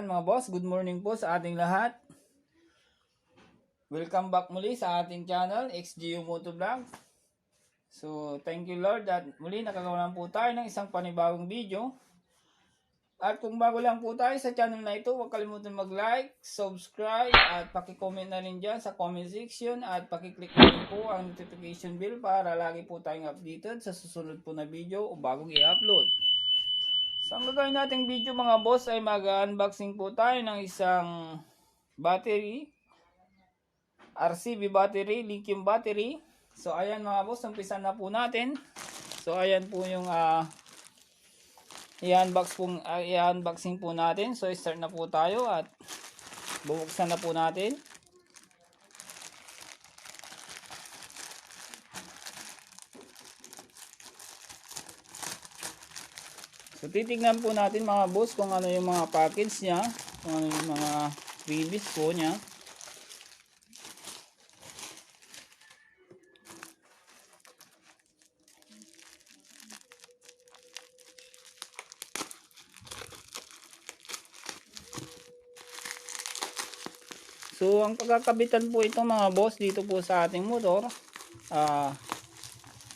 ayan mga boss, good morning po sa ating lahat. Welcome back muli sa ating channel, XGU Motovlog. So, thank you Lord at muli nakagawa po tayo ng isang panibagong video. At kung bago lang po tayo sa channel na ito, huwag kalimutan mag-like, subscribe at paki-comment na rin dyan sa comment section at paki-click na rin po ang notification bell para lagi po tayong updated sa susunod po na video o bagong i-upload. So, ang gagawin nating video mga boss ay mag-unboxing po tayo ng isang battery, RCB battery, lithium battery. So, ayan mga boss, umpisan na po natin. So, ayan po yung i-unboxing po natin. So, start na po tayo at bubuksan na po natin. So, titignan po natin mga boss kung ano yung mga package niya, kung ano yung mga freebies po niya. So, ang pagkakabitan po ito mga boss dito po sa ating motor,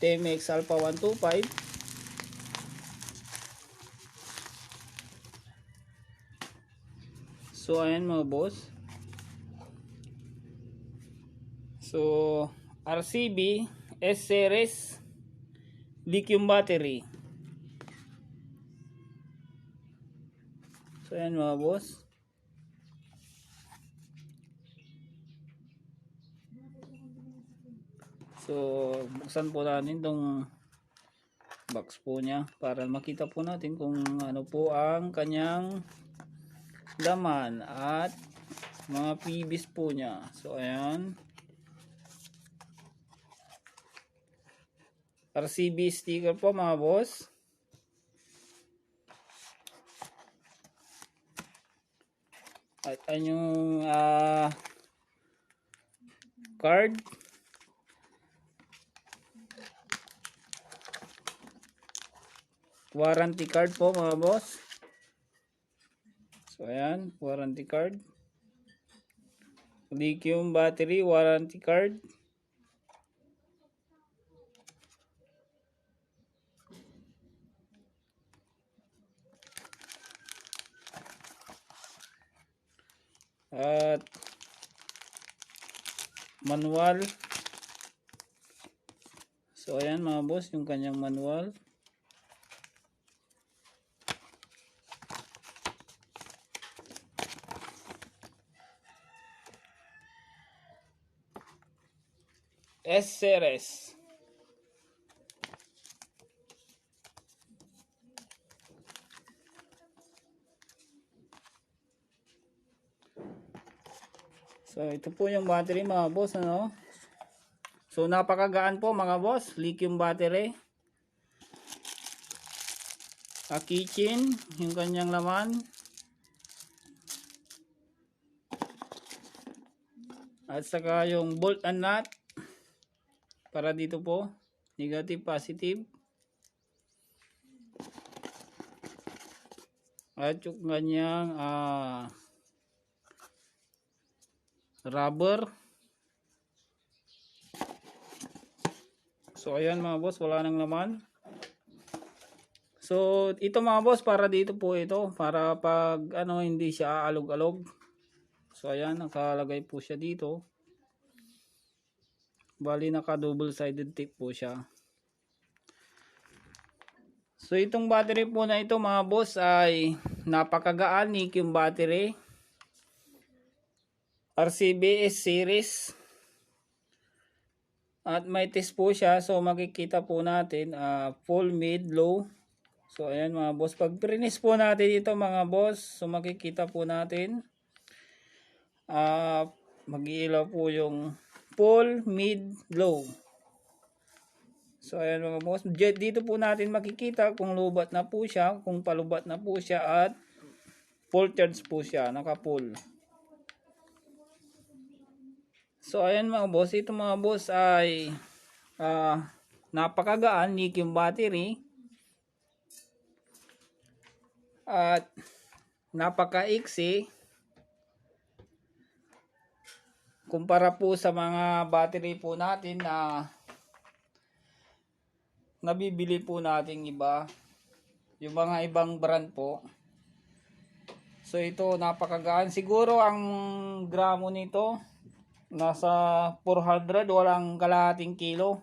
TMX Alpha 125. So, ayan mga boss. So, RCB S-Series lithium battery. So, ayan mga boss. So, buksan po natin itong box po niya para makita po natin kung ano po ang kanyang laman at mga freebies po niya. So, ayan. RCB sticker po mga boss. At yung card. Warranty card po mga boss. So ayan, warranty card. Lithium battery warranty card. At manual. So ayan mga boss, yung kanyang manual. S-Series. So ito po yung battery mga boss, ano? So napakagaan po mga boss, lithium battery. Keychain, yung kanyang laman. At saka yung bolt and nut. Para dito po, negative, positive. At yung kanyang rubber. So ayan mga boss, wala nang laman. So ito mga boss, para dito po ito, para pag hindi siya aalog-alog. So ayan, nakalagay po siya dito. Bali naka double sided tape po siya. So itong battery po na ito mga boss ay napakagaan, lithium battery. RCB S-Series. At may test po siya, so makikita po natin full, mid, low. So ayan mga boss, pag prinis po natin ito mga boss, so makikita po natin mag-iilaw po yung full, mid, low. So ayan mga boss, dito po natin makikita kung lubat na po siya, kung palubat na po siya, at full charge po siya, naka full. So ayan mga boss, ito mga boss ay napakagaan, lithium battery. At napakaiksi kumpara po sa mga battery po natin na nabibili po nating iba, yung mga ibang brand po. So ito napakagaan. Siguro ang gramo nito nasa 400, walang kalahating kilo.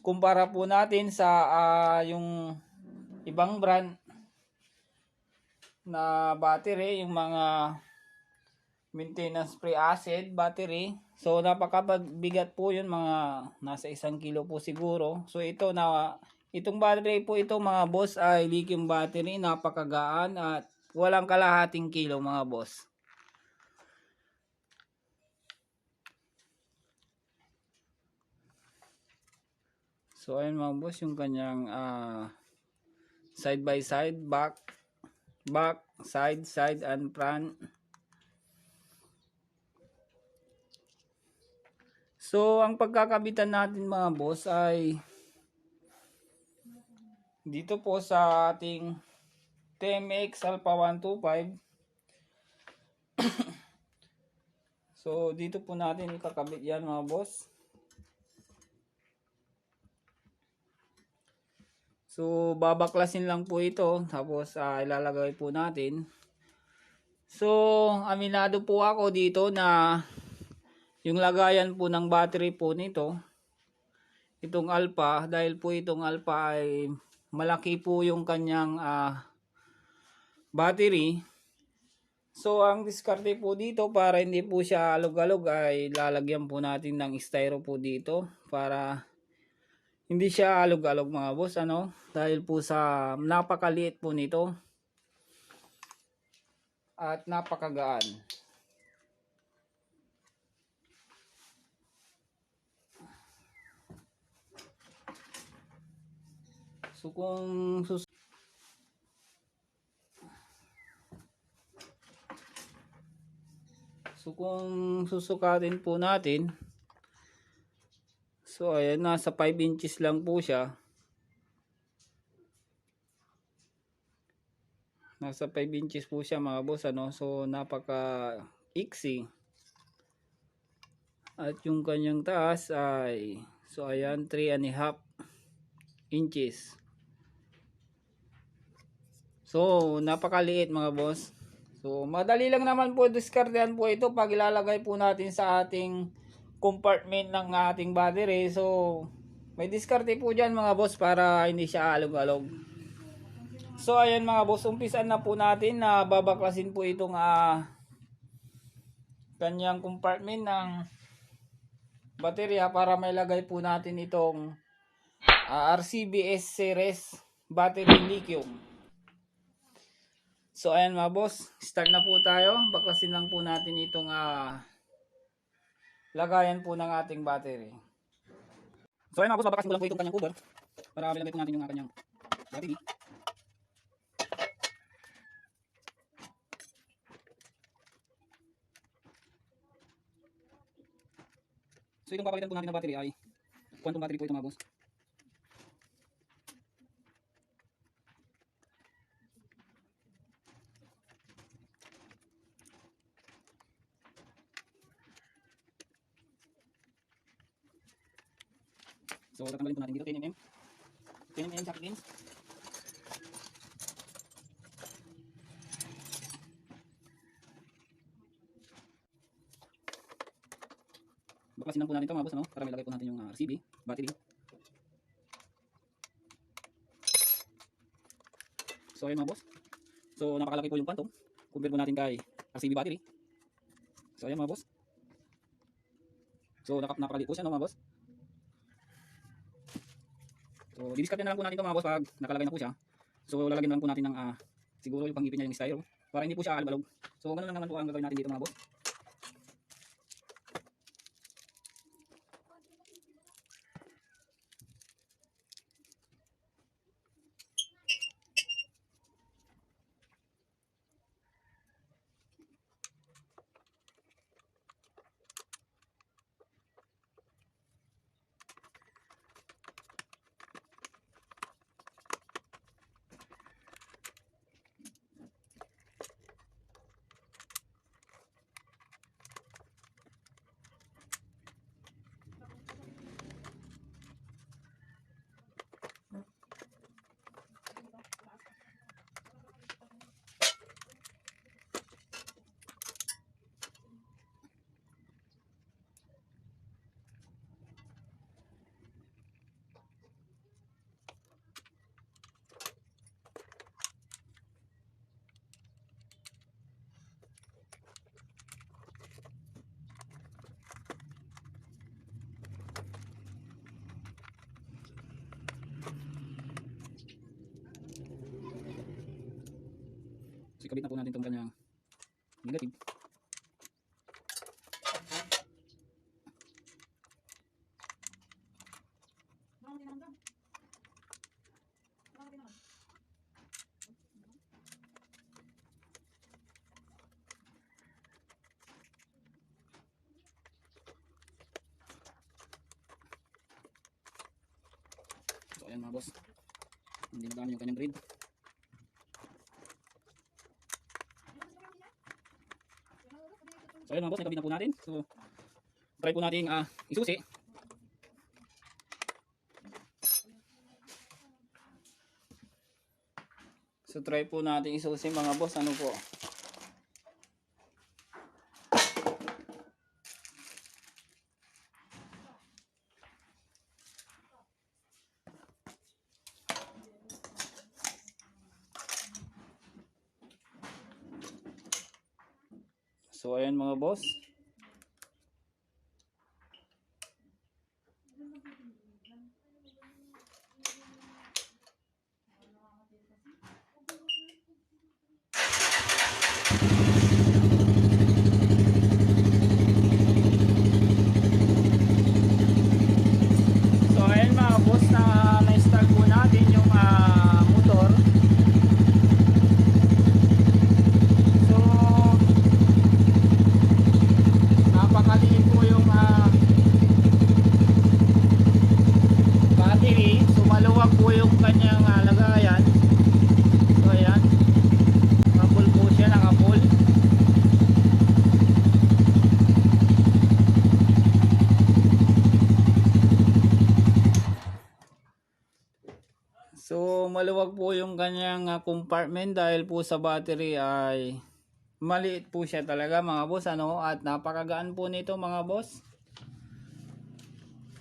Kumpara po natin sa yung ibang brand na battery, yung mga maintenance free acid battery. So napakabigat po yun, mga nasa 1 kilo po siguro. So itong battery po ito mga boss ay lithium battery, napakagaan at walang kalahating kilo mga boss. So ayun mga boss, yung kanyang side by side, back, side and front. So ang pagkakabitan natin mga boss ay dito po sa ating TMX Alpha 125. So dito po natin ikakabit yan mga boss. So babaklasin lang po ito, tapos ilalagay po natin. So aminado po ako dito na yung lagayan po ng battery po nito, itong Alpha, dahil po itong Alpha ay malaki po yung kanyang battery. So ang diskarte po dito para hindi po siya alog-alog ay lalagyan po natin ng styro po dito para hindi siya alog-alog mga boss, dahil po sa napakaliit po nito at napakagaan. So kung susukatin po natin, so ayan, nasa 5 inches lang po siya. Nasa 5 inches po siya mga boss, so napaka iksi. At yung kanyang taas ay, so ayan, 3.5 inches. So napakaliit mga boss. So madali lang naman po diskartehan po ito pag ilalagay po natin sa ating compartment ng ating battery. So may diskarte po dyan mga boss para hindi siya alog-alog. So ayan mga boss, umpisan na po natin na babaklasin po itong kanyang compartment ng baterya para may lagay po natin itong RCBS series battery lithium. So ayan mga boss, start na po tayo. Baklasin lang po natin itong lagayan po ng ating battery. So ayan mga boss, babaklasin ko lang po itong kanyang cover para ilagay po natin yung kanyang battery. So itong papalitan po natin ng battery ay quantum battery po ito mga boss. So tatanggalin po natin dito 10mm socket lens. Baklasin lang po natin ito mga boss, para may lagay po natin yung RCB battery. So ayun mga boss, so napakalaki po yung quantum. Convert po natin kay RCB battery. So ayan mga boss, so napakaliit po siya mga boss. So didiskarte na lang po natin ito mga boss pag nakalagay na po siya. So lalagyan na lang po natin ng siguro yung pangipin niya yung styro para hindi po siya alog-alog. So ganoon lang naman po ang gagawin natin dito mga boss. ikabit na po natin itong kanyang negative. So ayan mga boss, hindi nagamit yung kanyang grid. So ayan mga boss, nakabit na po natin. So try po natin isusi. So try po natin isusi mga boss, ano po. So ayan mga boss. So ayan mga boss, na-install po natin yung motor. So napakaliit po yung battery. So maluwag po yung kanyang lagayan. So ayan, naka-full po siya, naka-full. So maluwag po yung kanyang compartment dahil po sa battery ay maliit po siya talaga mga boss, ano, at napakagaan po nito mga boss.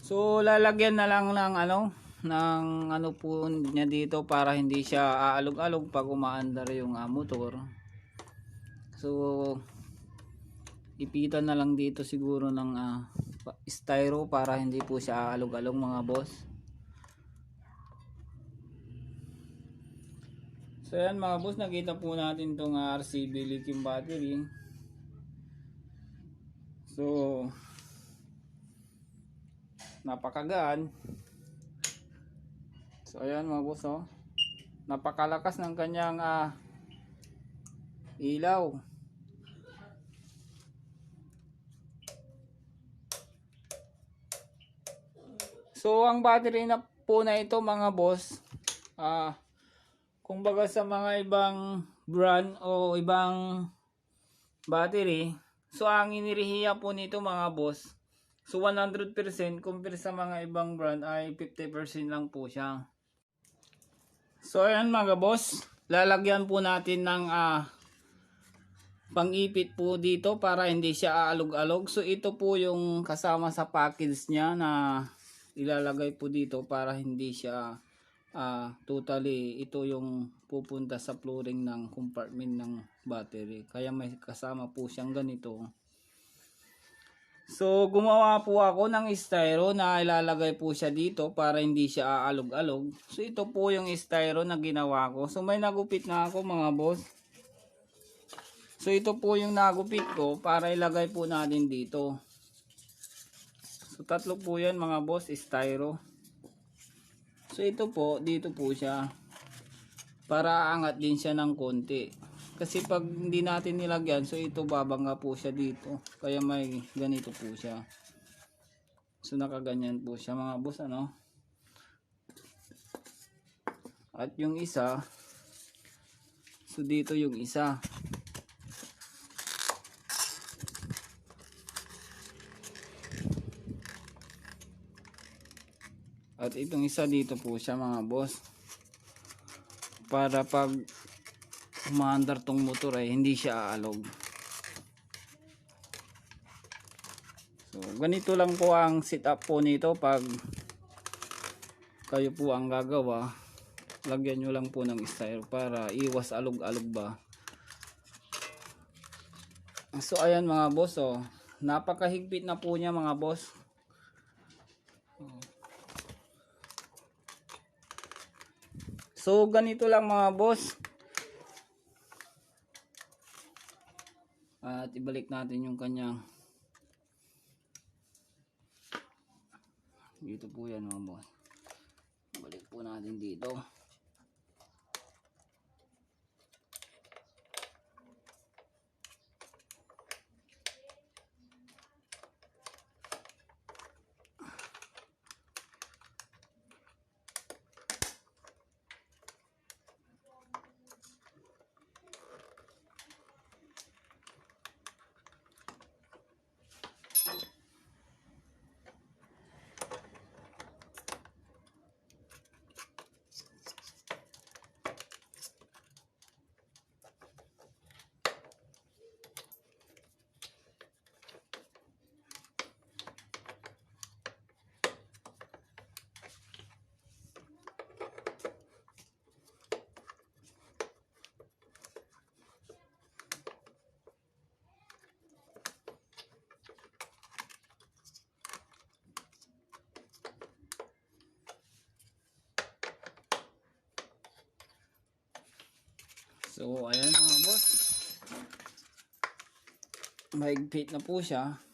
So lalagyan na lang ng ano po niya dito para hindi siya aalog-alog pag umaandar yung motor. So ipitan na lang dito siguro ng styro para hindi po siya aalog-alog mga boss. So yan mga boss, nakita po natin itong RCB lithium battery. So napakagaan. So ayan mga boss, oh. Napakalakas ng kanyang ilaw. So ang battery na po na ito mga boss, kumbaga sa mga ibang brand o ibang battery, so ang inirihiya po nito mga boss, so 100% compare sa mga ibang brand ay 50% lang po siya. So ayan mga boss, lalagyan po natin ng pang-ipit po dito para hindi siya aalog-alog. So ito po yung kasama sa package niya na ilalagay po dito para hindi siya totally, ito yung pupunta sa flooring ng compartment ng battery, kaya may kasama po siyang ganito. So gumawa po ako ng styro na ilalagay po siya dito para hindi siya aalog-alog. So ito po yung styro na ginawa ko. So may nagupit na ako mga boss. So ito po yung nagupit ko para ilagay po natin dito. So tatlo po yan mga boss, styro. So ito po, dito po siya para aangat din siya ng konti. Kasi pag hindi natin nilagyan, so ito babangga po siya dito. Kaya may ganito po siya. So nakaganyan po siya mga boss, ano. At yung isa, so dito yung isa. At itong isa dito po siya mga boss. Para pag umaandar tong motor ay hindi siya aalog. So ganito lang po ang setup po nito. Pag kayo po ang gagawa, lagyan nyo lang po ng styro para iwas alog-alog ba. So ayan mga boss, oh, napakahigpit na po niya mga boss. So ganito lang mga boss. ibalik natin yung kanyang dito po yan mga boss. Balik po natin dito. So, ayan mga boss. Mahigpit na po siya.